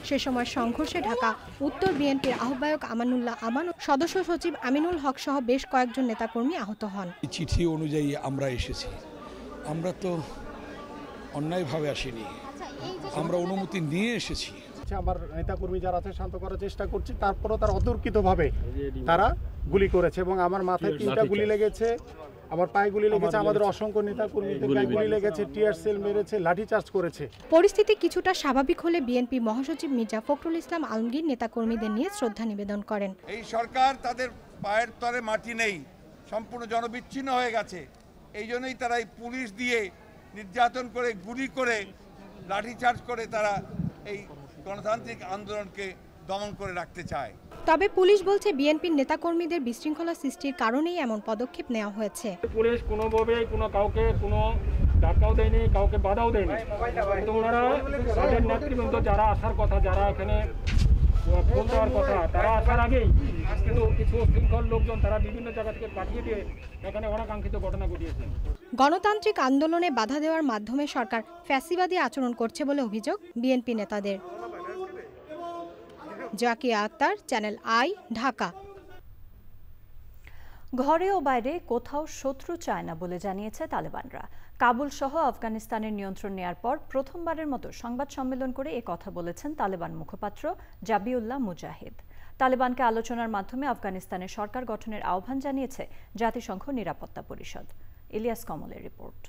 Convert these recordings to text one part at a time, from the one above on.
সে সময় সংঘর্ষে ঢাকা উত্তর বিএনপির আহ্বায়ক আমানুল্লাহ আমান, সদস্য সচিব আমিনুল হক সহ বেশ কয়েকজন নেতাকর্মী আহত হন। চিঠি অনুযায়ী আমরা এসেছি, আমরা তো অন্যায়ভাবে আসিনি, আমরা অনুমতি নিয়ে এসেছি। আমার নেতাকর্মী যারা আছে শান্ত করার চেষ্টা করছে, তারপরও তারা অতর্কিতভাবে তারা গুলি করেছে এবং আমার মাথায় 3টা গুলি লেগেছে, আমার পায়ে গুলি লেগেছে, আমাদের অসংখ্য নেতাকর্মীদের গায়ে গুলি লেগেছে, টিয়ার সেল মেরেছে, লাঠিচার্জ করেছে। পরিস্থিতি কিছুটা স্বাভাবিক হলে বিএনপি মহাসচিব মির্জা ফখরুল ইসলাম আলমগীর নেতাকর্মীদের নিয়ে শ্রদ্ধা নিবেদন করেন। এই সরকার তাদের পায়ের তলে মাটি নেই, সম্পূর্ণ জনবিচ্ছিন্ন হয়ে গেছে। এই জন্যই তারা এই পুলিশ দিয়ে নির্যাতন করে, গুলি করে, লাঠিচার্জ করে তারা এই গণতান্ত্রিক আন্দোলনকে দমন করে রাখতে চায়। তবে পুলিশ বলছে বিএনপির নেতাকর্মীদের বিশৃঙ্খলা সৃষ্টির কারণেই এমন পদক্ষেপ নেওয়া হয়েছে। পুলিশ কোনোভাবেই কাউকে কোনো ধাক্কাও দেয়নি, কাউকে বাধাও দেয়নি। কিন্তু ওনারা তাদের নেতৃবৃন্দ যারা আসার কথা, যারা এখানে ফোন দেওয়ার কথা, তারা আসার আগেই কিন্তু কিছু শৃঙ্খল লোকজন তারা বিভিন্ন জায়গা থেকে পাঠিয়ে দিয়ে এখানে অনাকাঙ্ক্ষিত ঘটনা ঘটিয়েছে। গণতান্ত্রিক আন্দোলনে বাধা দেওয়ার মাধ্যমে সরকার ফ্যাসিবাদী আচরণ করছে বলে অভিযোগ বিএনপি নেতাদের। জাকিয়া আক্তার, চ্যানেল আই, ঢাকা। ঘরে ও বাইরে কোথাও শত্রু চায় না বলে জানিয়েছে তালেবানরা। কাবুল সহ আফগানিস্তানের নিয়ন্ত্রণ নেয়ার পর প্রথমবারের মতো সংবাদ সম্মেলন করে এ কথা বলেছেন তালেবান মুখপাত্র জাবিউল্লাহ মুজাহিদ। তালেবানকে আলোচনার মাধ্যমে আফগানিস্তানের সরকার গঠনের আহ্বান জানিয়েছে জাতিসংঘ নিরাপত্তা পরিষদ। ইলিয়াস কমলের রিপোর্ট।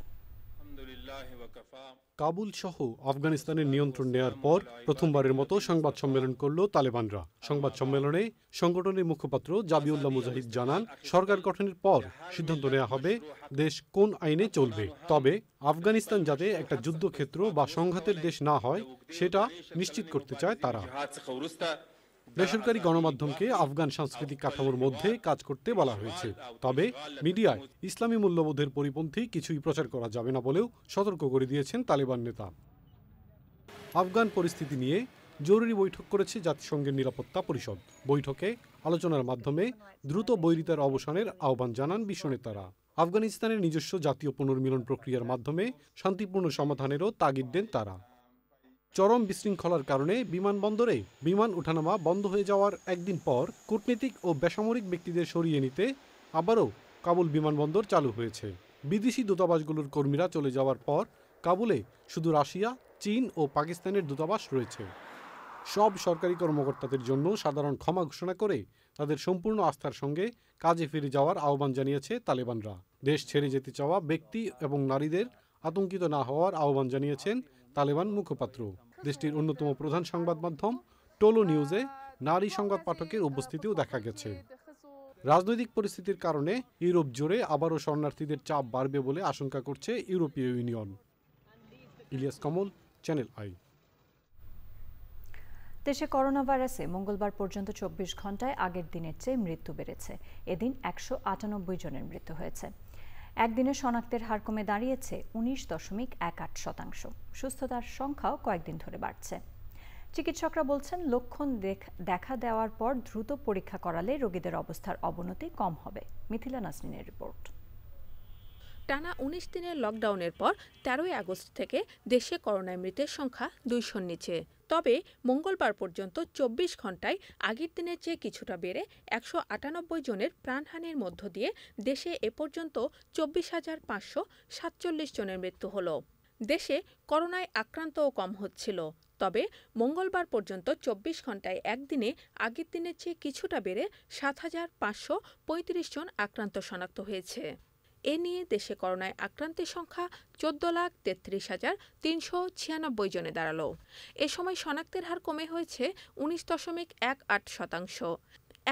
কাবুল সহ আফগানিস্তানের নিয়ন্ত্রণ নেয়ার পর প্রথমবারের মতো সংবাদ সম্মেলন করল তালেবানরা। সংবাদ সম্মেলনে সংগঠনের মুখপাত্র জাবিউল্লাহ মুজাহিদ জানান, সরকার গঠনের পর সিদ্ধান্ত নেওয়া হবে দেশ কোন আইনে চলবে। তবে আফগানিস্তান যাতে একটা যুদ্ধক্ষেত্র বা সংঘাতের দেশ না হয় সেটা নিশ্চিত করতে চায় তারা। বেসরকারি গণমাধ্যমকে আফগান সাংস্কৃতিক কাঠামোর মধ্যে কাজ করতে বলা হয়েছে। তবে মিডিয়ায় ইসলামী মূল্যবোধের পরিপন্থী কিছুই প্রচার করা যাবে না বলেও সতর্ক করে দিয়েছেন তালেবান নেতা। আফগান পরিস্থিতি নিয়ে জরুরি বৈঠক করেছে জাতিসংঘের নিরাপত্তা পরিষদ। বৈঠকে আলোচনার মাধ্যমে দ্রুত বৈরিতার অবসানের আহ্বান জানান বিশ্ব নেতারা। আফগানিস্তানের নিজস্ব জাতীয় পুনর্মিলন প্রক্রিয়ার মাধ্যমে শান্তিপূর্ণ সমাধানেরও তাগিদ দেন তারা। চরম বিশৃঙ্খলার কারণে বিমানবন্দরে বিমান ওঠানামা বন্ধ হয়ে যাওয়ার একদিন পর কূটনীতিক ও বেসামরিক ব্যক্তিদের সরিয়ে নিতে আবারও কাবুল বিমানবন্দর চালু হয়েছে। বিদেশি দূতাবাসগুলোর কর্মীরা চলে যাওয়ার পর কাবুলে শুধু রাশিয়া, চীন ও পাকিস্তানের দূতাবাস রয়েছে। সব সরকারি কর্মকর্তাদের জন্য সাধারণ ক্ষমা ঘোষণা করে তাদের সম্পূর্ণ আস্থার সঙ্গে কাজে ফিরে যাওয়ার আহ্বান জানিয়েছে তালেবানরা। দেশ ছেড়ে যেতে চাওয়া ব্যক্তি এবং নারীদের আতঙ্কিত না হওয়ার আহ্বান জানিয়েছেন তালেবান মুখপাত্র। দেশটির অন্যতম প্রধান সংবাদ মাধ্যম টোলো নিউজে নারী সংবাদ পাঠকের উপস্থিতিও দেখা গেছে। রাজনৈতিক পরিস্থিতির কারণে ইউরোপ জুড়ে আবারও শরণার্থীদের চাপ বাড়বে বলে আশঙ্কা করছে ইউরোপীয় ইউনিয়ন। ইলিয়াস কমল, চ্যানেল আই। দেশে করোনা ভাইরাসে মঙ্গলবার পর্যন্ত 24 ঘন্টায় আগের দিনের চেয়ে মৃত্যু বেড়েছে। এদিন 198 জনের মৃত্যু হয়েছে। একদিনে শনাক্তের হার কমে দাঁড়িয়েছে 19.18%। সুস্থতার সংখ্যাও কয়েকদিন ধরে বাড়ছে। চিকিৎসকরা বলছেন, লক্ষণ দেখা দেওয়ার পর দ্রুত পরীক্ষা করালে রোগীদের অবস্থার অবনতি কম হবে। মিথিলা নাসরিনের রিপোর্ট। টানা 19 দিনের লকডাউনের পর 13ই আগস্ট থেকে দেশে করোনায় মৃতের সংখ্যা 200-র নিচে। তবে মঙ্গলবার পর্যন্ত 24 ঘন্টায় আগের দিনের চেয়ে কিছুটা বেড়ে 198 জনের প্রাণহানির মধ্য দিয়ে দেশে এ পর্যন্ত 24,547 জনের মৃত্যু হল। দেশে করোনায় আক্রান্তও কম হচ্ছিল। তবে মঙ্গলবার পর্যন্ত 24 ঘন্টায় একদিনে আগের দিনের চেয়ে কিছুটা বেড়ে 7,535 জন আক্রান্ত শনাক্ত হয়েছে। এ নিয়ে দেশে করোনায় আক্রান্তের সংখ্যা 14,33,396 জনে দাঁড়ালো। এ সময় শনাক্তের হার কমে হয়েছে 19.18%।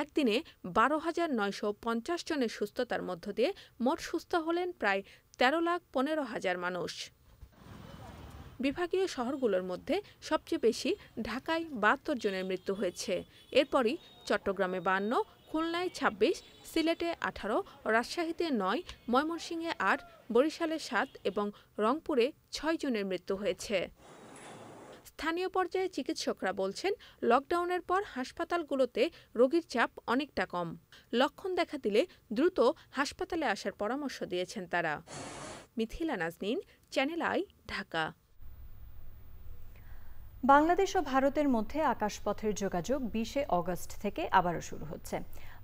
একদিনে 12,950 জনের সুস্থতার মধ্য দিয়ে মোট সুস্থ হলেন প্রায় 13,15,000 মানুষ। বিভাগীয় শহরগুলোর মধ্যে সবচেয়ে বেশি ঢাকায় 72 জনের মৃত্যু হয়েছে। এরপরই চট্টগ্রামে 52, খুলনায় 26, সিলেটে 18, রাজশাহীতে 9, ময়মনসিংহে 8, বরিশালে 7 এবং রংপুরে 6 জনের মৃত্যু হয়েছে। স্থানীয় পর্যায়ে চিকিৎসকরা বলছেন, লকডাউনের পর হাসপাতালগুলোতে রোগীর চাপ অনেকটা কম। লক্ষণ দেখা দিলে দ্রুত হাসপাতালে আসার পরামর্শ দিয়েছেন তারা। Mithila Nazneen, channel I, Dhaka. বাংলাদেশ ও ভারতের মধ্যে আকাশপথের যোগাযোগ 20 অগস্ট থেকে আবারও শুরু হচ্ছে।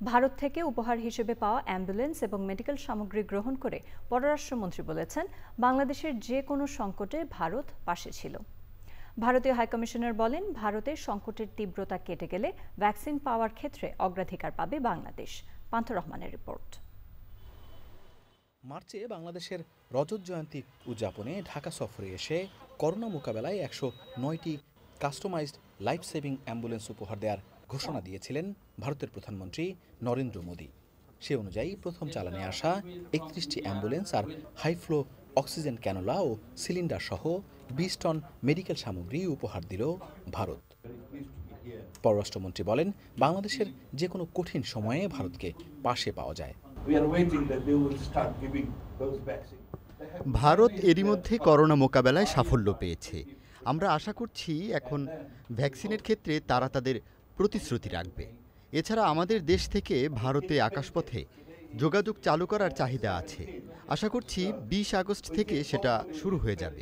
ভারত থেকে উপহার হিসেবে পাওয়া অ্যাম্বুলেন্স এবং মেডিকেল সামগ্রী গ্রহণ করে পররাষ্ট্রমন্ত্রী বলেছেন, বাংলাদেশের যে কোনো সংকটে ভারত পাশে ছিল। ভারতীয় হাইকমিশনার বলেন, ভারতের সংকটের তীব্রতা কেটে গেলে ভ্যাকসিন পাওয়ার ক্ষেত্রে অগ্রাধিকার পাবে বাংলাদেশ। পান্থ রহমানের রিপোর্ট। মার্চে বাংলাদেশের রজত জয়ন্তী উদযাপনে ঢাকা সফরে এসে করোনা মোকাবেলায় 109টি কাস্টমাইজড লাইফ সেভিং অ্যাম্বুলেন্স উপহার দেওয়ার ঘোষণা দিয়েছিলেন ভারতের প্রধানমন্ত্রী নরেন্দ্র মোদী। সে অনুযায়ী প্রথম চালানে আসা 31টি অ্যাম্বুলেন্স আর হাইফ্লো অক্সিজেন ক্যানোলা ও সিলিন্ডার সহ 20 টন মেডিকেল সামগ্রী উপহার দিল ভারত। পররাষ্ট্রমন্ত্রী বলেন, বাংলাদেশের যে কোনো কঠিন সময়ে ভারতকে পাশে পাওয়া যায়। ভারত এরই মধ্যে করোনা মোকাবেলায় সাফল্য পেয়েছে। আমরা আশা করছি এখন ভ্যাকসিনের ক্ষেত্রে তারা তাদের প্রতিশ্রুতি রাখবে। এছাড়া আমাদের দেশ থেকে ভারতে আকাশপথে যোগাযোগ চালু করার চাহিদা আছে। আশা করছি 20 আগস্ট থেকে সেটা শুরু হয়ে যাবে।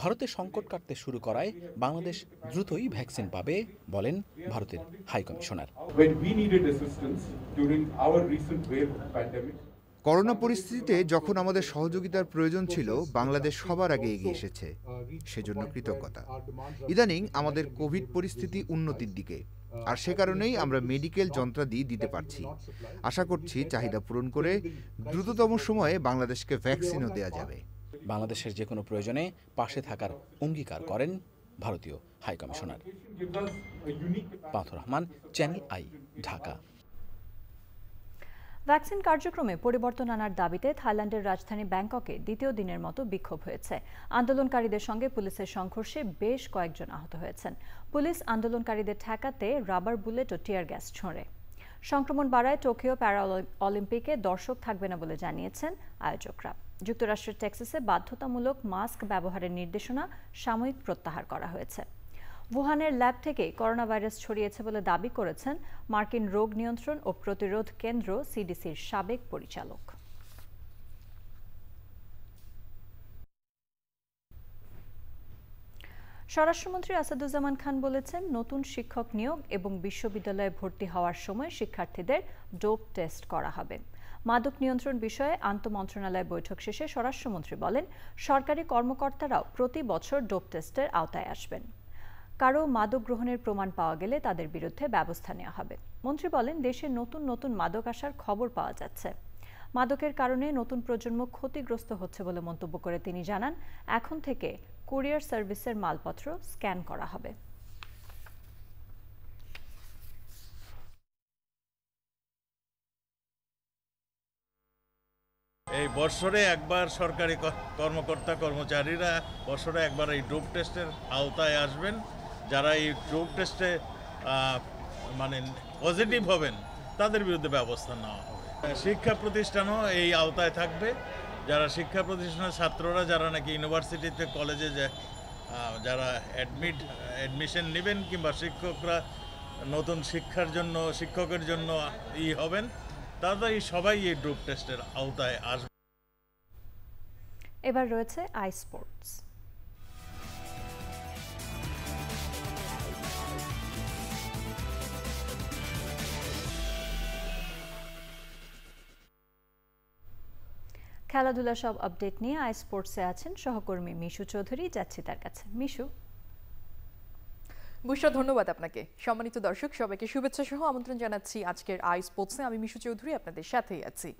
ভারতের সংকট কাটতে শুরু করায় বাংলাদেশ দ্রুতই ভ্যাকসিন পাবে বলেন ভারতের হাইকমিশনার। করোনা পরিস্থিতিতে যখন আমাদের সহযোগিতার প্রয়োজন ছিল, বাংলাদেশ সবার আগে এগিয়ে এসেছে, সেজন্য কৃতজ্ঞতা। ইদানিং আমাদের কোভিড পরিস্থিতি উন্নতির দিকে, আর সে কারণেই আমরা মেডিকেল যন্ত্রাদি দিতে পারছি। আশা করছি চাহিদা পূরণ করে দ্রুততম সময়ে বাংলাদেশকে ভ্যাকসিনও দেওয়া যাবে। বাংলাদেশের যে কোনো প্রয়োজনে পাশে থাকার অঙ্গীকার করেন ভারতীয় high commissioner. Pantha Rahman, Channel I, Dhaka. Vaccine কার্যক্রমে পরিবর্তন আনার দাবিতে থাইল্যান্ডের রাজধানী ব্যাংককে দ্বিতীয় দিনের মতো বিক্ষোভ হয়েছে। আন্দোলনকারীদের সঙ্গে পুলিশের সংঘর্ষে বেশ কয়েকজন আহত হয়েছেন। পুলিশ আন্দোলনকারীদের ঠেকাতে রাবার বুলেট ও টিয়ার গ্যাস ছোঁড়ে। সংক্রমণ বাড়ায় টোকিও প্যারা অলিম্পিকে দর্শক থাকবে না বলে জানিয়েছেন আয়োজকরা। যুক্তরাষ্ট্রের টেক্সাসে বাধ্যতামূলক মাস্ক ব্যবহারের নির্দেশনা সাময়িক প্রত্যাহার করা হয়েছে। wuহানের ল্যাব থেকে করোনা ভাইরাস ছড়িয়েছে বলে দাবি করেছেন মার্কিন রোগ নিয়ন্ত্রণ ও প্রতিরোধ কেন্দ্র সিডিসির সাবেক পরিচালক। স্বরাষ্ট্রমন্ত্রী আসাদুজ্জামান খান বলেছেন, নতুন শিক্ষক নিয়োগ এবং বিশ্ববিদ্যালয়ে ভর্তি হওয়ার সময় শিক্ষার্থীদের ডোপ টেস্ট করা হবে। মাদক নিয়ন্ত্রণ বিষয়ে আন্তঃমন্ত্রণালয় বৈঠক শেষে স্বরাষ্ট্রমন্ত্রী বলেন, সরকারি কর্মকর্তারাও প্রতি বছর ডোপ টেস্টের আওতায় আসবেন। কারো মাদক গ্রহণের প্রমাণ পাওয়া গেলে তাদের বিরুদ্ধে ব্যবস্থা নেওয়া হবে। মন্ত্রী বলেন, দেশে নতুন নতুন মাদক আসার খবর পাওয়া যাচ্ছে। মাদকের কারণে নতুন প্রজন্ম ক্ষতিগ্রস্ত হচ্ছে বলে মন্তব্য করে তিনি জানান, এখন থেকে কুরিয়ার সার্ভিসের মালপত্র স্ক্যান করা হবে। এই বছরে একবার সরকারি কর্মকর্তা কর্মচারীরা বছরে একবার এই ডোপ টেস্টের আওতায় আসবেন। যারা এই ডোপ টেস্টে মানে পজিটিভ হবেন তাদের বিরুদ্ধে ব্যবস্থা নেওয়া হবে। শিক্ষা প্রতিষ্ঠানও এই আওতায় থাকবে। যারা শিক্ষা প্রতিষ্ঠানের ছাত্ররা যারা নাকি ইউনিভার্সিটিতে কলেজে যারা অ্যাডমিশন নেবেন কিংবা শিক্ষকরা নতুন শিক্ষকের জন্য হবেন, তারা সবাই এই ডোপ টেস্টের আওতায় আসবে। এবার রয়েছে আই স্পোর্টস। খেলাধুলা সব আপডেট নিয়ে আই স্পোর্টসে আছেন সহকর্মী মিশু চৌধুরী। যাচ্ছি তার কাছে। মিশু। বুশরা, ধন্যবাদ আপনাকে। সম্মানিত দর্শক, সবাইকে শুভেচ্ছা সহ আমন্ত্রণ জানাচ্ছি আজকের আই স্পোর্টসে। আমি মিশু চৌধুরী আপনাদের সাথেই আছি।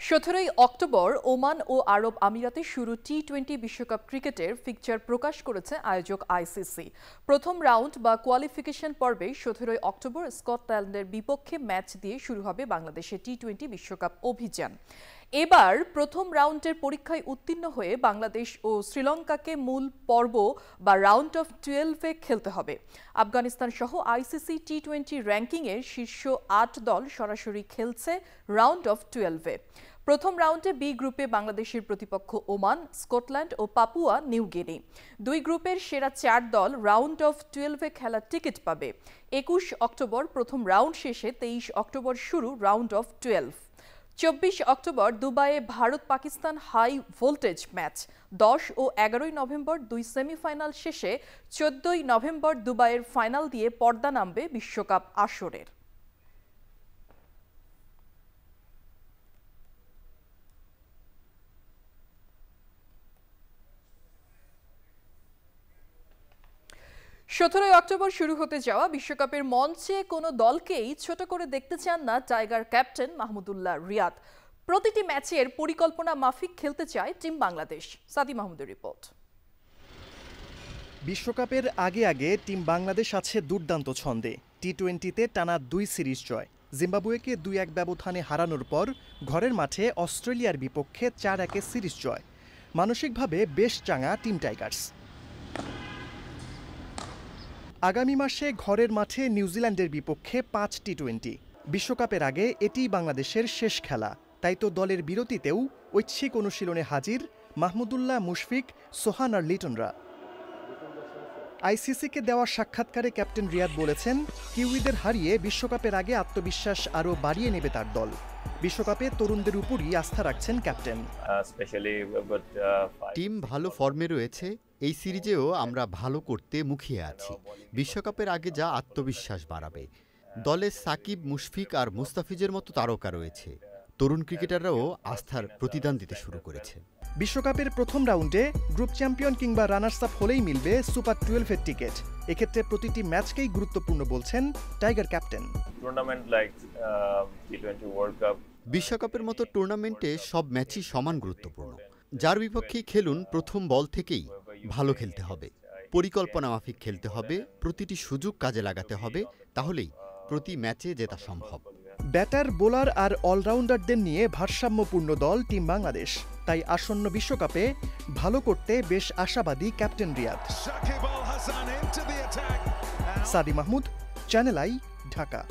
17 অক্টোবর ওমান ও আরব আমিরাতে শুরু টি-20 বিশ্বকাপ ক্রিকেটের ফিকচার প্রকাশ করেছে আয়োজক আইসিসি। প্রথম রাউন্ড বা কোয়ালিফিকেশন পর্বে 17 অক্টোবর স্কটল্যান্ডের বিপক্ষে ম্যাচ দিয়ে শুরু হবে বাংলাদেশের টি-20 বিশ্বকাপ অভিযান। এবার প্রথম রাউন্ডের পরীক্ষায় উত্তীর্ণ হয়ে বাংলাদেশ ও শ্রীলঙ্কাকে মূল পর্ব বা রাউন্ড অফ 12-এ খেলতে হবে। আফগানিস্তান সহ আইসিসি টি-20 র্যাঙ্কিংয়ের শীর্ষ 8 দল সরাসরি খেলছে রাউন্ড অফ 12-এ। প্রথম রাউন্ডে বি গ্রুপে বাংলাদেশের প্রতিপক্ষ ওমান, স্কটল্যান্ড ও পাপুয়া নিউ গিনি। দুই গ্রুপের সেরা 4 দল রাউন্ড অফ 12-এ খেলার টিকিট পাবে। 21 অক্টোবর প্রথম রাউন্ড শেষে 23 অক্টোবর শুরু রাউন্ড অফ 12। 24 অক্টোবর দুবাইয়ে Bharat Pakistan high voltage match. 10 ও 11 নভেম্বর দুই সেমিফাইনাল শেষে 14 নভেম্বর দুবাইয়ের ফাইনাল দিয়ে পর্দা নামবে বিশ্বকাপ আসরের। সতেরোই অক্টোবর শুরু হতে যাওয়া বিশ্বকাপের মঞ্চে কোনো দলকেই ছোট করে দেখতে চান না টাইগার ক্যাপ্টেন মাহমুদুল্লাহ রিয়াদ। প্রতিটি ম্যাচের পরিকল্পনা মাফিক খেলতে চায় টিম বাংলাদেশ। সাদি মাহমুদের রিপোর্ট। বিশ্বকাপের আগে আগে টিম বাংলাদেশ আছে দুর্দান্ত ছন্দে। টি-20তে টানা 2 সিরিজ জয়, জিম্বাবুয়েকে 2-1 ব্যবধানে হারানোর পর ঘরের মাঠে অস্ট্রেলিয়ার বিপক্ষে 4-1 সিরিজ জয়। মানসিকভাবে বেশ চাঙা টিম টাইগার্স। আগামী মাসে ঘরের মাঠে নিউজিল্যান্ডের বিপক্ষে 5 টি-20। বিশ্বকাপের আগে এটিই বাংলাদেশের শেষ খেলা, তাই তো দলের বিরতিতেও ঐচ্ছিক অনুশীলনে হাজির মাহমুদুল্লাহ, মুশফিক, সোহান আর লিটনরা। আইসিসিকে দেওয়া সাক্ষাৎকারে ক্যাপ্টেন রিয়াদ বলেছেন, কিউইদের হারিয়ে বিশ্বকাপের আগে আত্মবিশ্বাস আরও বাড়িয়ে নেবে তার দল। বিশ্বকাপে তরুণদের উপরই আস্থা রাখছেন ক্যাপ্টেন। টিম ভালো ফর্মে রয়েছে, এই সিরিজেও আমরা ভালো করতে মুখিয়ে আছি। বিশ্বকাপের আগে যা আত্মবিশ্বাস বাড়াবে। দলে সাকিব, মুশফিক আর মুস্তাফিজের মতো তারকা রয়েছে। তরুণ ক্রিকেটাররাও আস্থার প্রতিদান দিতে শুরু করেছে। বিশ্বকাপের প্রথম রাউন্ডে গ্রুপ চ্যাম্পিয়ন কিংবা রানার্স আপ হলেই মিলবে সুপার 12-এর টিকিট। এক্ষেত্রে প্রতিটি ম্যাচকেই গুরুত্বপূর্ণ বলছেন টাইগার ক্যাপ্টেন। বিশ্বকাপের মতো টুর্নামেন্টে সব ম্যাচই সমান গুরুত্বপূর্ণ। যার বিপক্ষেই খেলুন, প্রথম বল থেকেই ভালো খেলতে হবে, পরিকল্পনা মাফিক খেলতে হবে, প্রতিটি সুযোগ কাজে লাগাতে হবে, তাহলেই প্রতি ম্যাচে জেতা সম্ভব। ব্যাটার, বোলার আর অলরাউন্ডারদের নিয়ে ভারসাম্যপূর্ণ দল টিম বাংলাদেশ, তাই আসন্ন বিশ্বকাপে ভালো করতে বেশ আশাবাদী ক্যাপ্টেন রিয়াদ। সাদি মাহমুদ, চ্যানেল আই, ঢাকা।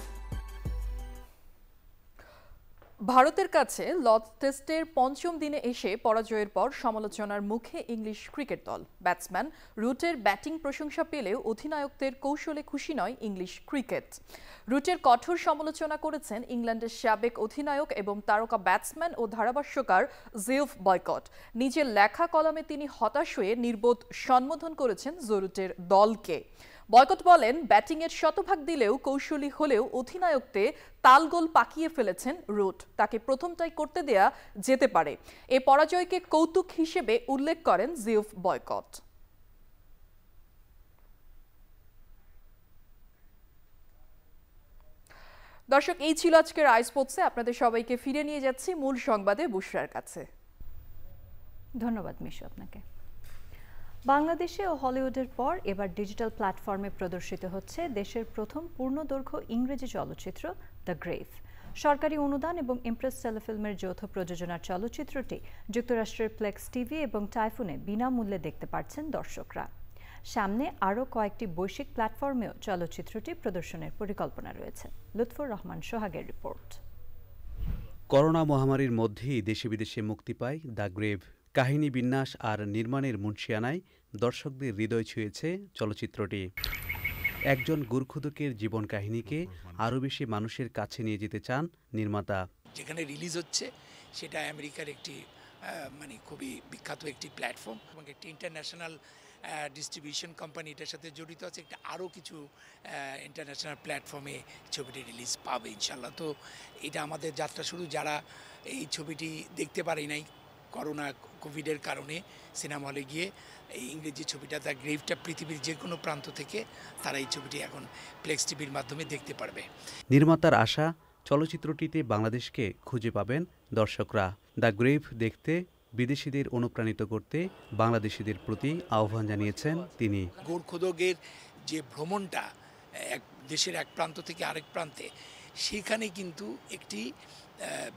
ভারতের কাছে লর্ডস টেস্টের পঞ্চম দিনে এসে পরাজয়ের পর সমালোচনার মুখে ইংলিশ ক্রিকেট দল। ব্যাটসম্যান রুটের ব্যাটিং প্রশংসা পেলেও অধিনায়কদের কৌশলে খুশি নয় ইংলিশ ক্রিকেট। রুটের কঠোর সমালোচনা করেছেন ইংল্যান্ডের সাবেক অধিনায়ক এবং তারকা ব্যাটসম্যান ও ধারাভাষ্যকার জিওফ বয়কট। নিজের লেখা কলামে তিনি হতাশ হয়ে নির্বোধ সম্বোধন করেছেন রুটের দলকে। বয়কট বলেন, ব্যাটিংয়ের শতভাগ দিলেও কৌশলী হলেও অধিনায়কতে তালগোল পাকিয়ে ফেলেছেন রুট। তাকে প্রথমটাই করতে দেয়া যেতে পারে। এ পরাজয়কে কৌতুক হিসেবে উল্লেখ করেন জিওফ বয়কট। দর্শক, এই ছিল আজকের আই স্পোর্টসে। আপনাদের সবাইকে ফিরে নিয়ে যাচ্ছি মূল সংবাদে বুশরার কাছে। ধন্যবাদ মিশু আপনাকে। বাংলাদেশে ও হলিউডের পর এবার ডিজিটাল প্ল্যাটফর্মে প্রদর্শিত হচ্ছে দেশের প্রথম পূর্ণদৈর্ঘ্য ইংরেজি চলচ্চিত্র দ্য গ্রেভ। সরকারি অনুদান এবং ইমপ্রেস টেলিফিল্মের যৌথ প্রযোজনার চলচ্চিত্রটি যুক্তরাষ্ট্রের প্লেক্স টিভি এবং টাইফুনে বিনামূল্যে দেখতে পাচ্ছেন দর্শকরা। সামনে আরও কয়েকটি বৈশ্বিক প্ল্যাটফর্মেও চলচ্চিত্রটি প্রদর্শনের পরিকল্পনা রয়েছে। লুৎফর রহমান সোহাগের রিপোর্ট। করোনা মহামারীর মধ্যেই দেশে বিদেশে মুক্তি পায় দ্য গ্রেভ। কাহিনী বিন্যাস আর নির্মাণের মুনশিয়ানায় দর্শকদের হৃদয় ছুঁয়েছে চলচ্চিত্রটি। একজন গুরখুদকের জীবন কাহিনীকে আরও বেশি মানুষের কাছে নিয়ে যেতে চান নির্মাতা। যেখানে রিলিজ হচ্ছে সেটা আমেরিকার একটি খুবই বিখ্যাত একটি প্ল্যাটফর্ম এবং একটি ইন্টারন্যাশনাল ডিস্ট্রিবিউশন কোম্পানি এটার সাথে জড়িত আছে। একটা আরও কিছু ইন্টারন্যাশনাল প্ল্যাটফর্মে ছবিটি রিলিজ পাবে ইনশাল্লাহ। তো এটা আমাদের যাত্রা শুরু। যারা এই ছবিটি দেখতে পারে নাই করোনা কোভিডের কারণে সিনেমা হলে গিয়ে এই ইংরেজি ছবিটা দ্য গ্রেভটা পৃথিবীর যে কোনো প্রান্ত থেকে তারা এই ছবিটি এখন প্লেক্স টিভির মাধ্যমে দেখতে পারবে। নির্মাতার আশা, চলচ্চিত্রটিতে বাংলাদেশকে খুঁজে পাবেন দর্শকরা। দ্য গ্রেভ দেখতে বিদেশিদের অনুপ্রাণিত করতে বাংলাদেশিদের প্রতি আহ্বান জানিয়েছেন তিনি। গোরখোদকের যে ভ্রমণটা এক দেশের এক প্রান্ত থেকে আরেক প্রান্তে, সেখানে কিন্তু একটি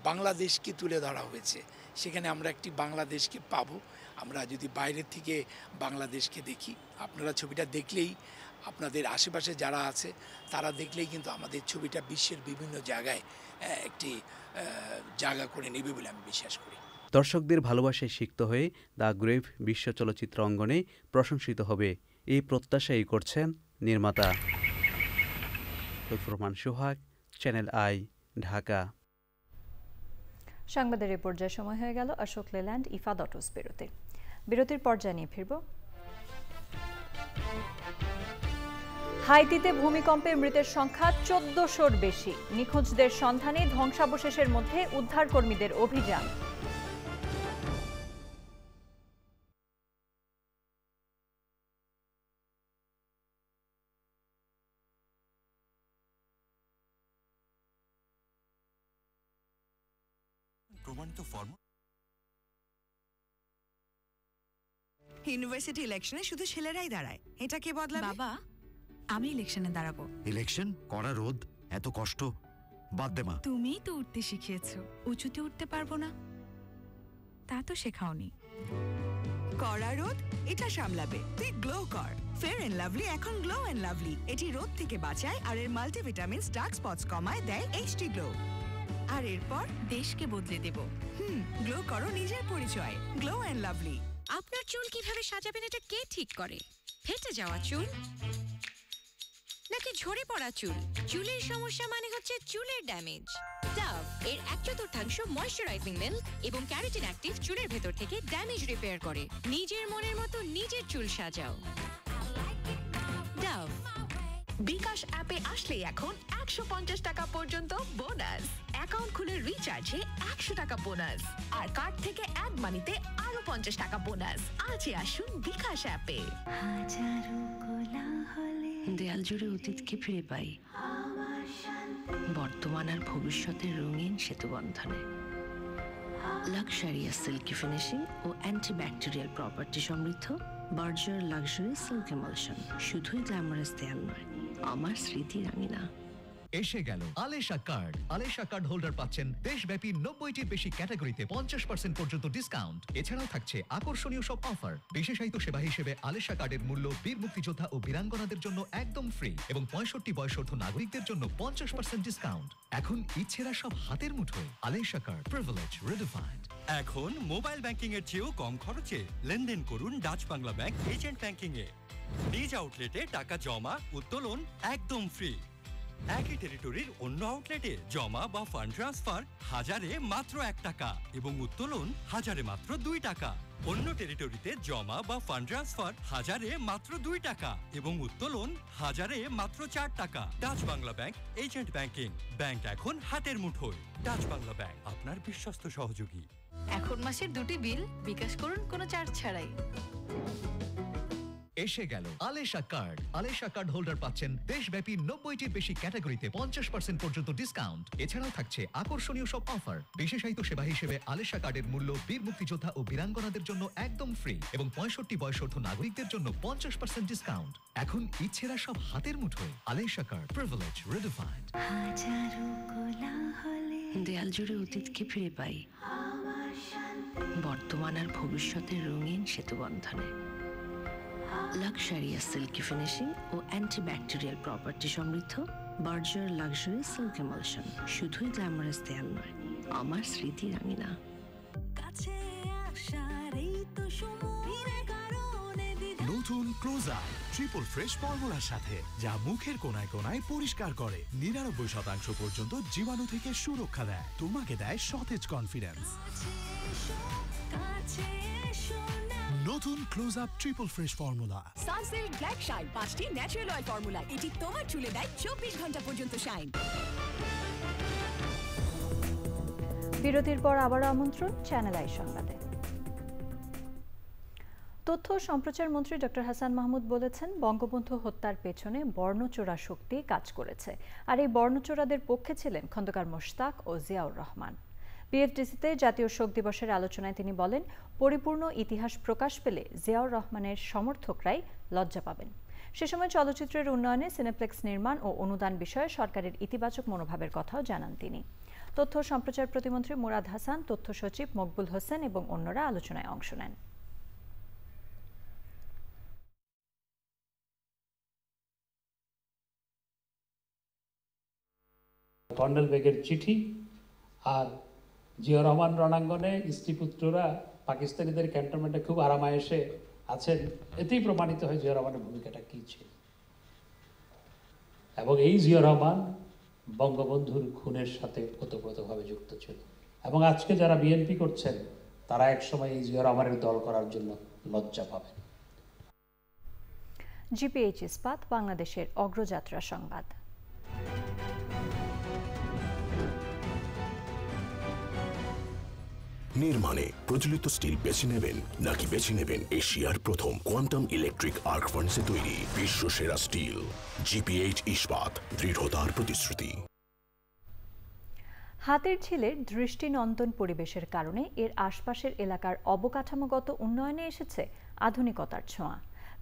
বাংলাদেশকে তুলে ধরা হয়েছে। সেখানে আমরা একটি বাংলাদেশকে পাবো। আমরা যদি বাইরের থেকে বাংলাদেশকে দেখি, আপনারা ছবিটা দেখলেই, আপনাদের আশেপাশে যারা আছে তারা দেখলেই কিন্তু আমাদের ছবিটা বিশ্বের বিভিন্ন জায়গায় একটি জায়গা করে নেবে বলে আমি বিশ্বাস করি। দর্শকদের ভালোবাসায় সিক্ত হয়ে দ্য গ্রেভ বিশ্ব চলচ্চিত্র অঙ্গনে প্রশংসিত হবে, এই প্রত্যাশাই করছেন নির্মাতা। লুৎফর রহমান সোহাগ, চ্যানেল আই, ঢাকা। সংবাদের এই পর্যায়ে সময় হয়ে গেল অশোক লেল্যান্ড ইফাদ অটোস বিরতির পর্যায়ে নিয়ে ফিরব। হাইতিতে ভূমিকম্পে মৃতের সংখ্যা 1400-র বেশি। নিখোঁজদের সন্ধানে ধ্বংসাবশেষের মধ্যে উদ্ধারকর্মীদের অভিযান। ইউনিভার্সিটি ইলেকশনে শুধু ছেলেরাই দাঁড়ায়, এটা কে বদলাবে? বাবা, আমি ইলেকশনে দাঁড়াবো। ইলেকশন করা রোদ এত কষ্ট বাদ দে মা। তুমিই তো উঠতে শিখিয়েছো, উঁচুতে উঠতে পারবো না তা তো শেখাওনি। কড়া রোদ এটা সামলাবে, তুই গ্লো কর। ফেয়ার এন্ড লাভলি এখন গ্লো এন্ড লাভলি, এটি রোদ থেকে বাঁচায় আর এর মাল্টিভিটামিনস ডার্ক স্পটস কমায়, দেয় এইচডি গ্লো। আর এরপর দেশকে বদলে দেব। গ্লো করো নিজের পরিচয়, গ্লো এন্ড লাভলি। আপনার চুল কিভাবে সাজাবেন এটা কে ঠিক করে? ফেটে যাওয়া চুল নাকি ঝরে পড়া চুল? চুলের সমস্যা মানে হচ্ছে চুলের ড্যামেজ। ডাভ এর 1/4 ময়শ্চারাইজিং মিল্ক এবং ক্যারাটিন অ্যাক্টিভ চুলের ভেতর থেকে ড্যামেজ রিপেয়ার করে। নিজের মনের মতো নিজের চুল সাজাও। ডাভ। বিকাশ অ্যাপে আসলে এখন 150 টাকা পর্যন্ত বোনাস। অ্যাকাউন্ট খুলে রিচার্জে 100 টাকা বোনাস, আর কার্ড থেকে অ্যাড মানিতে আরো 50 টাকা বোনাস। আজই আসুন বিকাশ অ্যাপে। দেয়াল জুড়ে অতীতকে ফিরে পাই, বর্তমান আর ভবিষ্যতের রঙিন সেতু বন্ধনে। লাক্সারিয়াস সিল্কি ফিনিশিং ও অ্যান্টিব্যাকটেরিয়াল প্রপার্টি সমৃদ্ধ বার্জার লাক্সারি সিল্ক এমালশন শুধুই গ্ল্যামারাস দেয়াল নয়, আমার স্মৃতি রাঙিনা। এসে গেল আলেশা কার্ড। আলেশা কার্ড হোল্ডার পাচ্ছেন দেশব্যাপী 90টির বেশি ক্যাটাগরিতে 50% পর্যন্ত ডিসকাউন্ট। এছাড়াও থাকছে আকর্ষণীয় সব অফার। বিশেষায়িত সেবা হিসেবে আলেশা কার্ডের মূল্য বীর মুক্তিযোদ্ধা ও বীরাঙ্গনাদের জন্য একদম ফ্রি এবং 65 বয়সোর্ধ নাগরিকদের জন্য 50% ডিসকাউন্ট। এখন ইচ্ছেরা সব হাতের মুঠোয়। Alesha card, privilege redefined. এখন মোবাইল ব্যাংকিং এর চেয়েও কম খরচে লেনদেন করুন Dutch Bangla bank agent banking এ। নিজ আউটলেটে টাকা জমা উত্তোলন একদম ফ্রি। একই টেরিটরির অন্য আউটলেটে জমা বা ফান্ড ট্রান্সফার 1000-এ মাত্র 1 টাকা এবং উত্তোলন 1000-এ মাত্র 2 টাকা। অন্য টেরিটরিতে জমা বা ফান্ড ট্রান্সফার 1000-এ মাত্র 2 টাকা এবং উত্তোলন 1000-এ মাত্র 4 টাকা। Dutch Bangla bank agent banking, bank এখন হাতের মুঠোয়। ডাচ বাংলা ব্যাংক, আপনার বিশ্বস্ত সহযোগী। এখন মাসের 2টি বিল বিকাশ করুন কোনো চার্জ ছাড়াই। এসে গেল আলেশা কার্ড। আলেশা কার্ড হোল্ডার পাচ্ছেন দেশব্যাপী 90টির বেশি ক্যাটাগরিতে 50% পর্যন্ত ডিসকাউন্ট। এছাড়াও থাকছে আকর্ষণীয় সব অফার। বিশেষায়িত সেবা হিসেবে আলেশা কার্ডের মূল্য বীর মুক্তিযোদ্ধা ও বীরাঙ্গনাদের জন্য একদম ফ্রি এবং 65 বয়সোর্ধ নাগরিকদের জন্য 50% ডিসকাউন্ট। এখন ইচ্ছেরা সব হাতের মুঠোয়। Alesha card, privilege redefined. দেয়াল জুড়ে অতীতকে ফিরে পাই, বর্তমান আর ভবিষ্যতের রঙিন সেতু বন্ধনে। লাক্সারিয়াস সিল্কি ফিনিশিং ও অ্যান্টিব্যাকটেরিয়াল প্রপার্টি সমৃদ্ধ বার্জার লাক্সারি সিল্ক এমালশন শুধুই গ্ল্যামারাস দেয়াল নয়, আমার স্মৃতি রাঙিনা। নতুন ক্লোজ আপ ট্রিপল ফ্রেশ ফর্মুলার সাথে, যা মুখের কোনায় কোনায় পরিষ্কার করে, 99% পর্যন্ত জীবাণু থেকে সুরক্ষা দেয়, তোমাকে দেয় সতেজ কনফিডেন্স। নতুন close up triple fresh formula. Sunsilk black shine 5টি ন্যাচারাল অয়েল ফর্মুলা, এটি তোমার চুলে দেয় 24 ঘন্টা পর্যন্ত শাইন। বিরতির পর আবারও আমন্ত্রণ চ্যানেল আই সংবাদে। তথ্য ও সম্প্রচার মন্ত্রী ডক্টর হাসান মাহমুদ বলেছেন, বঙ্গবন্ধু হত্যার পেছনে বর্ণচোরা শক্তি কাজ করেছে, আর এই বর্ণচোরাদের পক্ষে ছিলেন খন্দকার মোশতাক ও জিয়াউর রহমান। বিএফডিসিতে জাতীয় শোক দিবসের আলোচনায় তিনি বলেন, পরিপূর্ণ ইতিহাস প্রকাশ পেলে জিয়াউর রহমানের সমর্থকরাই লজ্জা পাবেন। সে সময় চলচ্চিত্রের উন্নয়নে সিনেপ্লেক্স নির্মাণ ও অনুদান বিষয়ে সরকারের ইতিবাচক মনোভাবের কথাও জানান তিনি। তথ্য ও সম্প্রচার প্রতিমন্ত্রী মুরাদ হাসান, তথ্য সচিব মকবুল হোসেন এবং অন্যরা আলোচনায় অংশ নেন। কর্নেল বেগের চিঠি আর জিয়াউর রহমান রণাঙ্গনে স্ত্রীপুত্ররা পাকিস্তানিদের ক্যান্টনমেন্টে খুব আরামায়েশে আছেন, এতেই প্রমাণিত হয় জিয়াউর রহমানের ভূমিকাটা কী ছিল। এবং এই জিয়াউর রহমান বঙ্গবন্ধুর খুনের সাথে ওতপ্রোতভাবে যুক্ত ছিল। এবং আজকে যারা বিএনপি করছেন তারা একসময় এই জিয়া রহমানের দল করার জন্য লজ্জা পাবেন। জিপিএইচ ইস্পাত বাংলাদেশের অগ্রযাত্রা সংবাদ। নির্মাণে প্রচলিত স্টিল বেছে নেবেন নাকি বেছে নেবেন এশিয়ার প্রথম কোয়ান্টাম ইলেকট্রিক আর্ক ফার্নেসে তৈরি বিশ্বসেরা স্টিল? জিপিএইচ ইস্পাত, দৃঢ়তার প্রতিশ্রুতি। হাতিরঝিলের দৃষ্টিনন্দন পরিবেশের কারণে এর আশপাশের এলাকার অবকাঠামোগত উন্নয়নে এসেছে আধুনিকতার ছোঁয়া।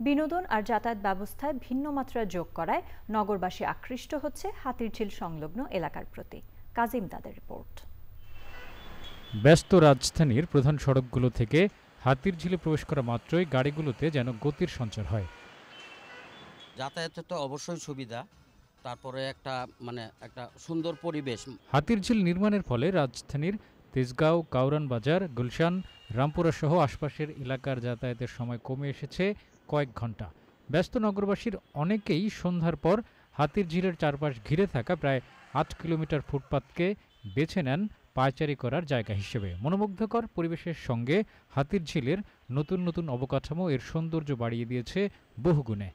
বিনোদন আর যাতায়াত ব্যবস্থায় ভিন্ন মাত্রা যোগ করায় নগরবাসী আকৃষ্ট হচ্ছে হাতিরঝিল সংলগ্ন এলাকার প্রতি। কাজিম দাদের রিপোর্ট। ব্যস্ত রাজধানীর প্রধান সড়কগুলো থেকে হাতিরঝিলে প্রবেশ করা মাত্রই গাড়িগুলোতে যেন গতির সঞ্চার হয়। যাতায়াতের তো অবশ্যই সুবিধা, তারপরে একটা সুন্দর পরিবেশ। হাতিরঝিল নির্মাণের ফলে রাজধানীর তেজগাঁও, কাউরান বাজার, গুলশান, রামপুরা সহ আশপাশের এলাকার যাতায়াতের সময় কমে এসেছে কয়েক ঘন্টা। ব্যস্ত নগরবাসীর অনেকেই সন্ধ্যার পর হাতিরঝিলের চারপাশ ঘিরে থাকা প্রায় ৮ কিলোমিটার ফুটপাতকে বেছে নেন পায়চারি করার জায়গা হিসেবে। মনোমুগ্ধকর পরিবেশের সঙ্গে হাতিরঝিলের নতুন নতুন অবকাঠামো এর সৌন্দর্য বাড়িয়ে দিয়েছে বহুগুণে।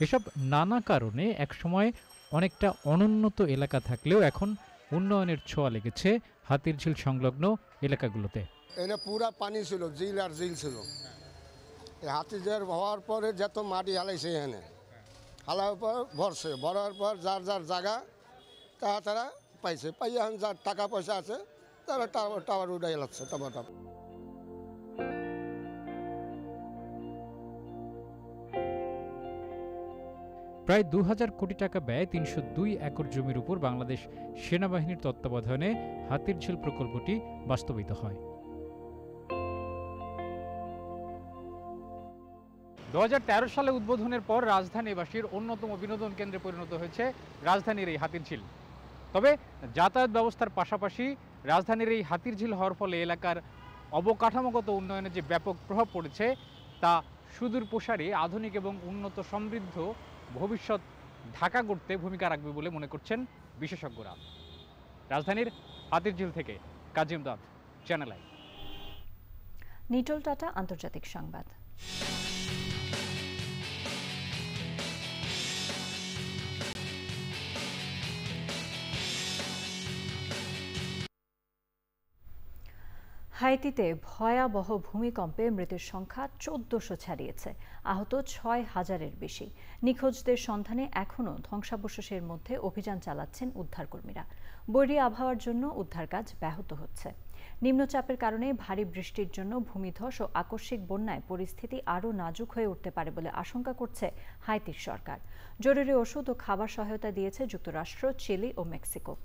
এসব নানা কারণে একসময় অনেকটা অনুন্নত এলাকা থাকলেও এখন উন্নয়নের ছোঁয়া লেগেছে হাতিরঝিল সংলগ্ন এলাকাগুলোতে। এনে পুরা পানি ছিল, ঝিল আর ঝিল ছিল। হাতিঝিল হওয়ার পরে যত মাটি হালাইছে এখানে, হালার পর ভরছে, ভরার পর যার যার জায়গা তারা পাইছে, পাই এখন যার টাকা পয়সা আছে তারা টাওয়ার উঠাই লাগছে। প্রায় ২,০০০ কোটি টাকা ব্যয়ে ৩০২ একর জমির উপর বাংলাদেশ সেনাবাহিনীর তত্ত্বাবধানে হাতিরঝিল প্রকল্পটি বাস্তবায়িত হয়। ২০১৩ সালে উদ্বোধনের পর রাজধানীবাসীর অন্যতম বিনোদন কেন্দ্রে পরিণত হয়েছে রাজধানীর এই হাতিরঝিল। তবে যাতায়াত ব্যবস্থার পাশাপাশি রাজধানীর এই হাতিরঝিল হওয়ার ফলে এলাকার অবকাঠামোগত উন্নয়নে যে ব্যাপক প্রভাব পড়েছে তা সুদূর প্রসারী আধুনিক এবং উন্নত সমৃদ্ধ ভবিষ্যৎ ঢাকা গড়তে ভূমিকা রাখবে বলে মনে করছেন বিশেষজ্ঞরা। রাজধানীর হাতিরঝিল থেকে কাজিম দাদ, চ্যানেল আই। নিটল টাটা আন্তর্জাতিক সংবাদ। হাইতিতে ভয়াবহ ভূমিকম্পে মৃতের সংখ্যা ১৪০০ ছাড়িয়েছে, আহত ৬,০০০-এর বেশি। নিখোঁজদের সন্ধানে এখনও ধ্বংসাবশেষের মধ্যে অভিযান চালাচ্ছেন উদ্ধারকর্মীরা। বৈরী আবহাওয়ার জন্য উদ্ধার কাজ ব্যাহত হচ্ছে। নিম্নচাপের কারণে ভারী বৃষ্টির জন্য ভূমিধস ও আকস্মিক বন্যায় পরিস্থিতি আরও নাজুক হয়ে উঠতে পারে বলে আশঙ্কা করছে হাইতির সরকার। জরুরি ওষুধ ও খাবার সহায়তা দিয়েছে যুক্তরাষ্ট্র, চিলি ও মেক্সিকো।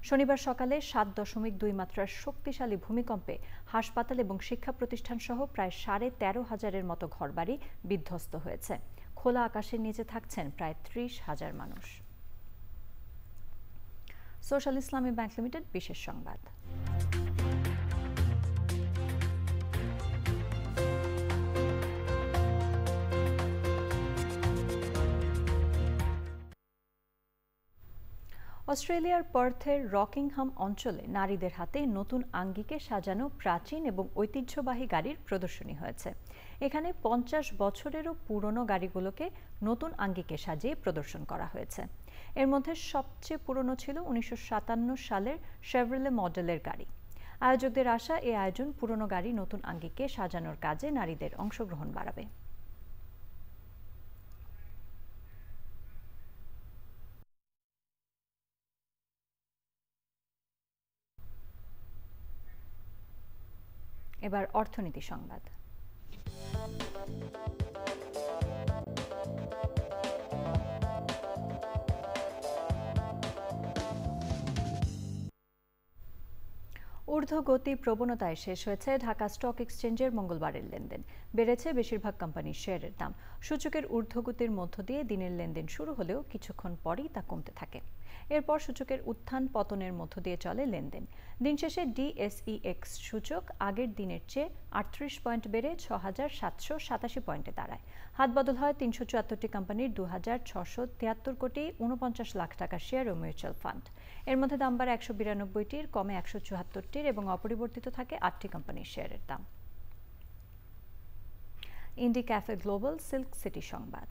শনিবার সকালে ৭.২ মাত্রার শক্তিশালী ভূমিকম্পে হাসপাতাল এবং শিক্ষা প্রতিষ্ঠান সহ প্রায় ১৩,৫০০-এর মতো ঘরবাড়ি বিধ্বস্ত হয়েছে। খোলা আকাশের নিচে থাকছেন প্রায় ৩০,০০০ মানুষ। সোশ্যাল ইসলামী ব্যাংক লিমিটেড বিশেষ সংবাদ। অস্ট্রেলিয়ার পার্থের রকিংহাম অঞ্চলে নারীদের হাতে নতুন আঙ্গিকে সাজানো প্রাচীন এবং ঐতিহ্যবাহী গাড়ির প্রদর্শনী হয়েছে। এখানে ৫০ বছরেরও পুরনো গাড়িগুলোকে নতুন আঙ্গিকে সাজিয়ে প্রদর্শন করা হয়েছে। এর মধ্যে সবচেয়ে পুরনো ছিল ১৯৫৭ সালের শেভরলে মডেলের গাড়ি। আয়োজকদের আশা, এই আয়োজন পুরনো গাড়ি নতুন আঙ্গিকে সাজানোর কাজে নারীদের অংশগ্রহণ বাড়াবে। এবার অর্থনীতি সংবাদ। ঊর্ধ্বগতি প্রবণতায় শেষ হয়েছে ঢাকা স্টক এক্সচেঞ্জের মঙ্গলবারের লেনদেন। বেড়েছে বেশিরভাগ কোম্পানির শেয়ারের দাম। সূচকের ঊর্ধ্বগতির মধ্য দিয়ে দিনের লেনদেন শুরু হলেও কিছুক্ষণ পরই তা কমতে থাকে। এরপর সূচকের উত্থান পতনের মধ্য দিয়ে চলে লেনদেন। দিন শেষে DSEX সূচক আগের দিনের চেয়ে 38 পয়েন্ট বেড়ে ৬,৭৮৭ পয়েন্টে দাঁড়ায়। হাতবদল হয় ৩৭৪টি কোম্পানির ২,৬৭৩ কোটি ৪৯ লাখ টাকার শেয়ার ও মিউচুয়াল ফান্ড। এর মধ্যে দাম বাড়ে ১৯২টির, কমে ১৭৪টির এবং অপরিবর্তিত থাকে 8টি কোম্পানির শেয়ারের দাম। ইন্ডি ক্যাফে গ্লোবাল সিল্ক সিটি সংবাদ।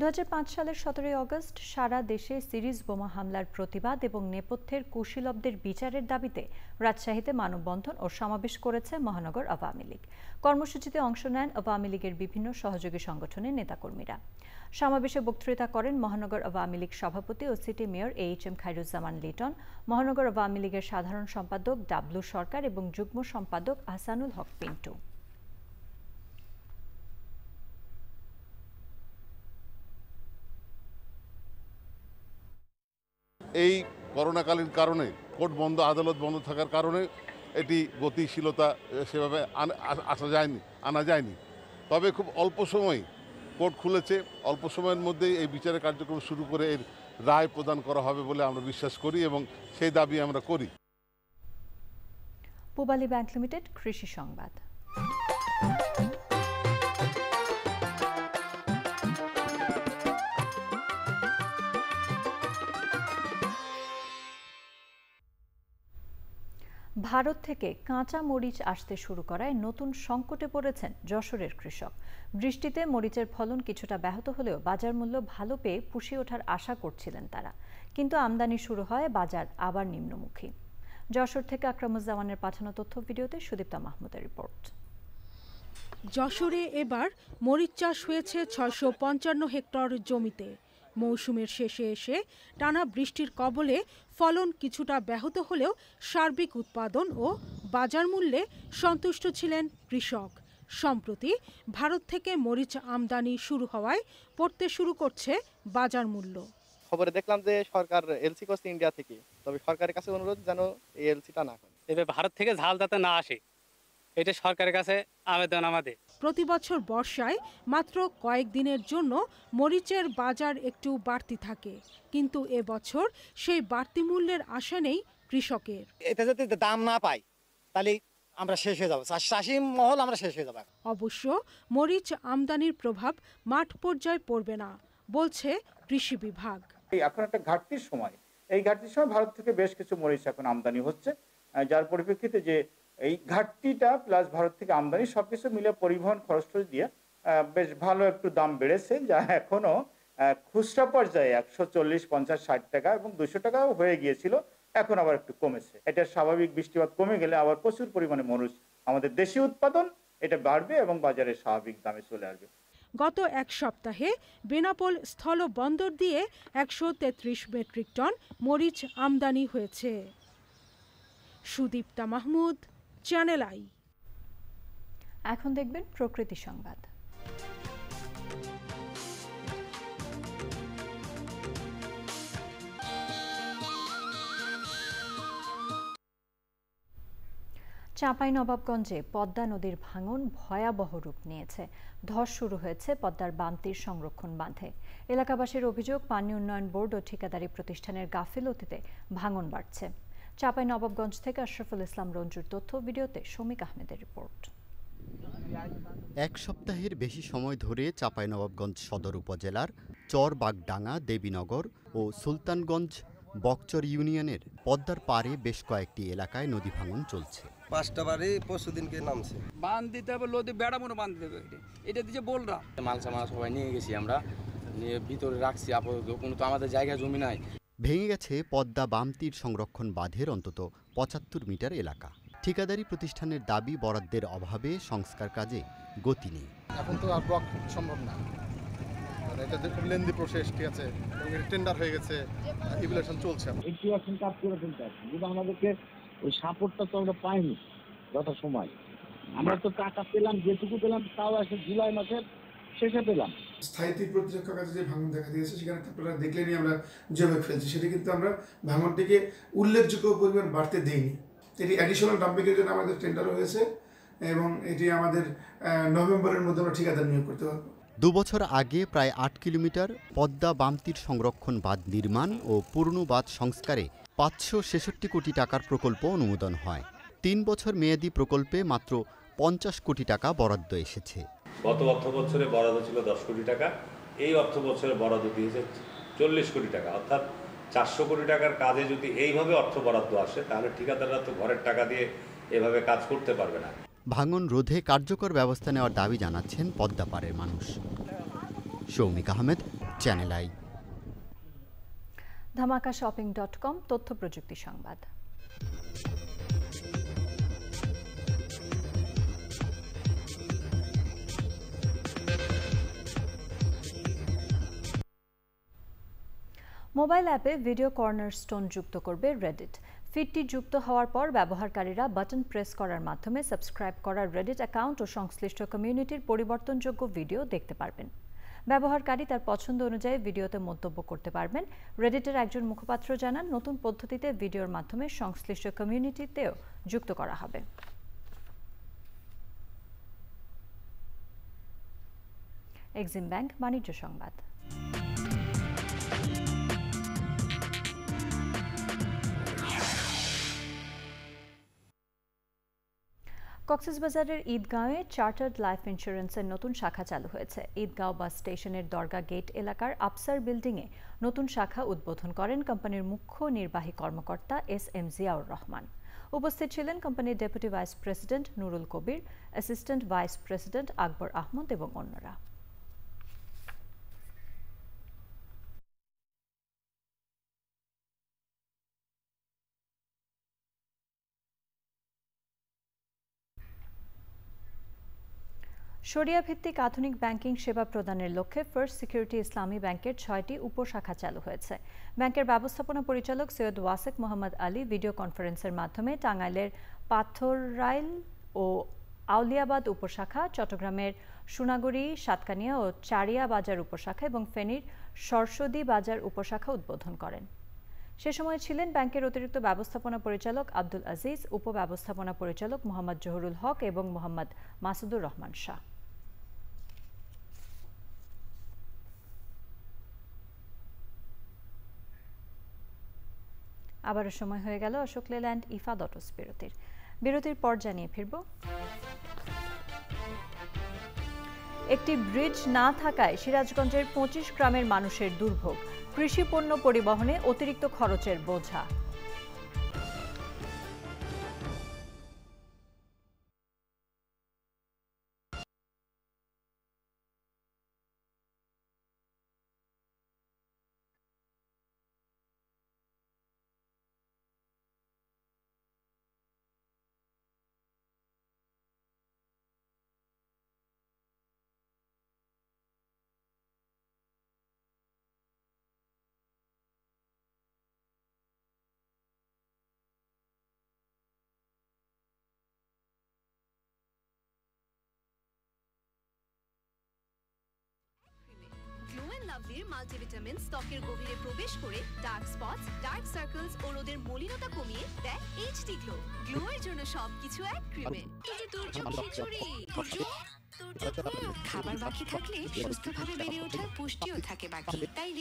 2005 সালের 17 আগস্ট সারা দেশে সিরিজ বোমা হামলার প্রতিবাদ এবং নেপথ্যের কুশীলবদের বিচারের দাবিতে রাজশাহীতে মানববন্ধন ও সমাবেশ করেছে মহানগর আওয়ামী লীগ। কর্মসূচিতে অংশ নেন আওয়ামী লীগের বিভিন্ন সহযোগী সংগঠনের নেতাকর্মীরা। সমাবেশে বক্তৃতা করেন মহানগর আওয়ামী লীগ সভাপতি ও city mayor AHM Khairuzzaman Liton, মহানগর আওয়ামী লীগের সাধারণ সম্পাদক ডাবলু সরকার এবং যুগ্ম সম্পাদক আহসানুল হক পিন্টু। এই করোনাকালীন কারণে কোর্ট বন্ধ, আদালত বন্ধ থাকার কারণে এটি গতিশীলতা সেভাবে আনা যায়নি। তবে খুব অল্প সময় কোর্ট খুলেছে, অল্প সময়ের মধ্যেই এই বিচারের কার্যক্রম শুরু করে এর রায় প্রদান করা হবে বলে আমরা বিশ্বাস করি এবং সেই দাবি আমরা করি। পূবালী ব্যাংক লিমিটেড কৃষি সংবাদ। ভারত থেকে কাঁচা মরিচ আসতে শুরু করায় নতুন সংকটে পড়েছেন যশোরের কৃষক। বৃষ্টিতে মরিচের ফলন কিছুটা ব্যাহত হলেও বাজার মূল্য ভালো পেয়ে পুষিয়ে ওঠার আশা করছিলেন তারা, কিন্তু আমদানি শুরু হয় বাজার আবার নিম্নমুখী। যশোর থেকে আকরামুজ্জামানের পাঠানো তথ্য ভিডিওতে সুদীপ্তা মাহমুদের রিপোর্ট। যশোরে এবার মরিচ চাষ হয়েছে ৬৫৫ হেক্টর জমিতে। মৌসুমের শেষে এসে টানা বৃষ্টির কবলে ফলন কিছুটা ব্যাহত হলেও সার্বিক উৎপাদন ও বাজার মূল্যে সন্তুষ্ট ছিলেন কৃষক। সম্প্রতি ভারত থেকে মরিচ আমদানি শুরু হওয়ায় পড়তে শুরু করছে বাজার মূল্য। খবরে দেখলাম যে সরকার এলসি করছে ইন্ডিয়া থেকে, তবে সরকারের কাছে অনুরোধ যেন এই এলসিটা না করে। এবার ভারত থেকে ঝাল যাতে না আসে, এটা সরকারের কাছে আবেদন আমাদের। প্রতি বছর বর্ষায় মাত্র কয়েকদিনের জন্য মরিচের বাজার একটু বাড়তি থাকে, কিন্তু এবছর সেই বাড়তি মূল্যের আশা নেই কৃষকের। এতে যদি দাম না পাই তাহলে আমরা শেষ হয়ে যাব, চাষি মহল আমরা শেষ হয়ে যাব। অবশ্য মরিচ আমদানির প্রভাব মাঠ পর্যায়ে পড়বে না বলছে কৃষি বিভাগ। এখন একটা ঘাটতির সময়, এই ঘাটতির সময় ভারত থেকে বেশ কিছু মরিচ এখন আমদানি হচ্ছে, যার পরিপ্রেক্ষিতে যে এই ঘাটতিটা প্লাস ভারত থেকে আমদানি সবকিছু মিলে পরিবহন খরচ দিয়ে বেশ ভালো একটু দাম বেড়েছে, যা এখনো খুচরা পর্যায়ে 140, 50, 60 টাকা এবং 200 টাকাও হয়ে গিয়েছিল, এখন আবার একটু কমেছে। এটা স্বাভাবিক বৃষ্টিপাত কমে গেলে আবার প্রচুর পরিমাণে মরিচ আমাদের দেশীয় উৎপাদন এটা বাড়বে এবং বাজারে স্বাভাবিক দামে চলে আসবে। গত এক সপ্তাহে বেনাপোল স্থল বন্দর দিয়ে 133 মেট্রিক টন মরিচ আমদানি হয়েছে। Sudipta Mahmud, channel I. এখন দেখবেন প্রকৃতি সংবাদ। চাঁপাইনবাবগঞ্জে পদ্মা নদীর ভাঙন ভয়াবহ রূপ নিয়েছে। ধস শুরু হয়েছে পদ্মার বাম তীর সংরক্ষণ বাঁধে। এলাকাবাসীর অভিযোগ, পানি উন্নয়ন বোর্ড ও ঠিকাদারি প্রতিষ্ঠানের গাফিলতিতে ভাঙন বাড়ছে। চাঁপাইনবাবগঞ্জ থেকে আশরাফুল ইসলাম রঞ্জুর তথ্য ভিডিওতে শমিক আহমেদের রিপোর্ট। এক সপ্তাহের বেশি সময় ধরে চাঁপাইনবাবগঞ্জ সদর উপজেলার চরবাগডাঙ্গা, দেবীনগর ও সুলতানগঞ্জ বকচর ইউনিয়নের পদ্মার পাড়ে বেশ কয়েকটি এলাকায় নদী ভাঙন চলছে। 5টা বাড়ি পরশুদিনকে নামছে। বাঁধ দিতে হবে, লোদে বেড়া মনে বাঁধ দেবে, এটা দিচ্ছে বলরা। মাল সবাই নিয়ে গেছি, আমরা নিয়ে ভিতরে রাখছি, আপাতত কোনো তো আমাদের জায়গা জমি নাই। ভেঙে গেছে পদ্মা বাম তীর সংরক্ষণ বাঁধের অন্তত 75 মিটার এলাকা। ঠিকাদারি প্রতিষ্ঠানের দাবি, বরাদ্দের অভাবে সংস্কার কাজে গতি নেই। এখন তো আর ব্লক সম্ভব না, এটা খুব লেন্দি প্রসেস, ঠিক আছে, টেন্ডার হয়ে গেছে, ইভ্যালুয়েশন চলছে। একটু এখন কাজ করে ফেলতে আছে, কিন্তু আমাদেরকে ওই সাপোর্টটা তো আমরা পাইনি যত সময়। আমরা তো টাকা পেলাম, যেটুকু পেলাম তাও আসে জুলাই মাসের শেষে পেলাম। স্থায়ী প্রতিরক্ষা কাজে যে ভাঙন দেখা দিয়েছে, সেখানে আপনারা দেখলেনি আমরা জমে ফেলছি, সেটা কিন্তু আমরা ভাঙনটিকে উল্লেখযোগ্য পরিমাণ বাড়তে দেইনি। এটি অ্যাডিশনাল ডাম্পিংয়ের জন্য আমাদের টেন্ডারও হয়েছে এবং এটি আমাদের নভেম্বরের মধ্যে আমরা ঠিকাদার নিয়োগ করতে পারবো। 2 বছর আগে প্রায় 8 কিলোমিটার পদ্মা বামতীর সংরক্ষণ বাঁধ নির্মাণ ও পুরনো বাঁধ সংস্কারে 566 কোটি টাকার প্রকল্প অনুমোদন হয়। 3 বছর মেয়াদী প্রকল্পে মাত্র 50 কোটি টাকা বরাদ্দ এসেছে। গত অর্থ বছরে বরাদ্দ ছিল 10 কোটি টাকা, এই অর্থ বছরে বরাদ্দ দিয়েছে 40 কোটি টাকা, অর্থাৎ 400 কোটি টাকার কাজে যদি এইভাবে অর্থ বরাদ্দ আসে তাহলে ঠিকাদাররা তো ঘরের টাকা দিয়ে এভাবে কাজ করতে পারবে না। ভাঙন রোধে কার্যকর ব্যবস্থা নেওয়ার দাবি জানাচ্ছেন পদ্মাপাড়ের মানুষ। Soumik Ahmed, channel I. ধামাকাশপিং.com তথ্য প্রযুক্তি সংবাদ। মোবাইল অ্যাপে ভিডিও কর্নারস্টোন যুক্ত করবে রেডিট। ফিডটি যুক্ত হওয়ার পর ব্যবহারকারীরা বাটন প্রেস করার মাধ্যমে সাবস্ক্রাইব করা রেডিট অ্যাকাউন্ট ও সংশ্লিষ্ট কমিউনিটির পরিবর্তনযোগ্য ভিডিও দেখতে পারবেন। ব্যবহারকারী তার পছন্দ অনুযায়ী ভিডিওতে মন্তব্য করতে পারবেন। রেডিটের একজন মুখপাত্র জানান, নতুন পদ্ধতিতে ভিডিওর মাধ্যমে সংশ্লিষ্ট কমিউনিটিতেও যুক্ত করা হবে। এক্সিম ব্যাংক বাণিজ্য সংবাদ। কক্সবাজারের ঈদগাঁওয়ে চার্টার্ড লাইফ ইন্স্যুরেন্সের নতুন শাখা চালু হয়েছে। ঈদগাঁও বাস স্টেশনের দরগা গেট এলাকার আফসার বিল্ডিংয়ে নতুন শাখা উদ্বোধন করেন কোম্পানির মুখ্য নির্বাহী কর্মকর্তা এস.এম. জিয়াউর রহমান। উপস্থিত ছিলেন কোম্পানির ডেপুটি ভাইস প্রেসিডেন্ট নুরুল কবির, অ্যাসিস্ট্যান্ট ভাইস প্রেসিডেন্ট আকবর আহমদ এবং অন্যরা। শরিয়া ভিত্তিক আধুনিক ব্যাংকিং সেবা প্রদানের লক্ষ্যে ফার্স্ট সিকিউরিটি ইসলামী ব্যাংকের 6টি উপশাখা চালু হয়েছে। ব্যাংকের ব্যবস্থাপনা পরিচালক সৈয়দ ওয়াসেক মোহাম্মদ আলী ভিডিও কনফারেন্সের মাধ্যমে টাঙ্গাইলের পাথররাইল ও আউলিয়াবাদ উপশাখা, চট্টগ্রামের সোনাগুড়ি, সাতকানিয়া ও চারিয়া বাজার উপশাখা এবং ফেনীর সরস্বতী বাজার উপশাখা উদ্বোধন করেন। সে সময় ছিলেন ব্যাংকের অতিরিক্ত ব্যবস্থাপনা পরিচালক আব্দুল আজিজ, উপব্যবস্থাপনা পরিচালক মোহাম্মদ জহুরুল হক এবং মোহাম্মদ মাসুদুর রহমান শাহ। আবারও সময় হয়ে গেল অশোক লেল্যান্ড ইফাদ অটোস বিরতির পর জানিয়ে ফিরব। একটি ব্রিজ না থাকায় সিরাজগঞ্জের 25 গ্রামের মানুষের দুর্ভোগ, কৃষি পণ্য পরিবহনে অতিরিক্ত খরচের বোঝা। লাভলির মাল্টিভিটামিন ত্বকের গভীরে প্রবেশ করে ডার্ক স্পটস, ডার্ক সার্কেলস ও রোদের মলিনতা কমিয়ে দেয় এইচডি গ্লো। গ্লো এর জন্য সবকিছু এক ক্রিমে। খাবার বাকি থাকলে সুস্থভাবে বেড়ে ওঠার পুষ্টিও থাকে বাকি, তাই